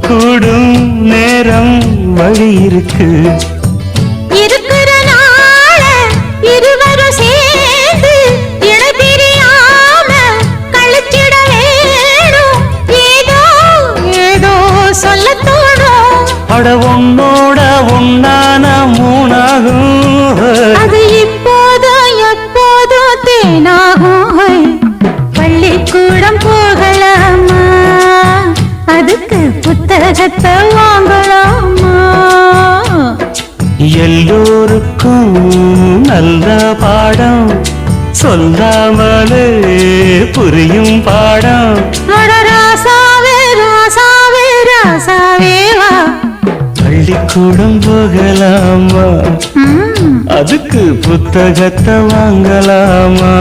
கூடும் நேரம் வழி இருக்கு. இருக்கிற நாள இருவரும் சேர்ந்து இணை பிரியாம கழிச்சிட வேணும். ஏதோ ஏதோ சொல்ல தோணும். அட உன்னோட உன்னான மூணாகும். அது இப்போதும் எப்போதும் தேனாகும். பள்ளிக்கூடம் போகலாமா, அதுக்கு புத்தகத்தை வாங்கலாமா? எல்லோருக்கும் நல்ல பாடம் சொல்லாமலே புரியும் பாடம். அட ராசாவே ராசாவே ராசாவே வா. பள்ளிக்கூடம் போகலாமா, அதுக்கு புத்தகத்தை வாங்கலாமா?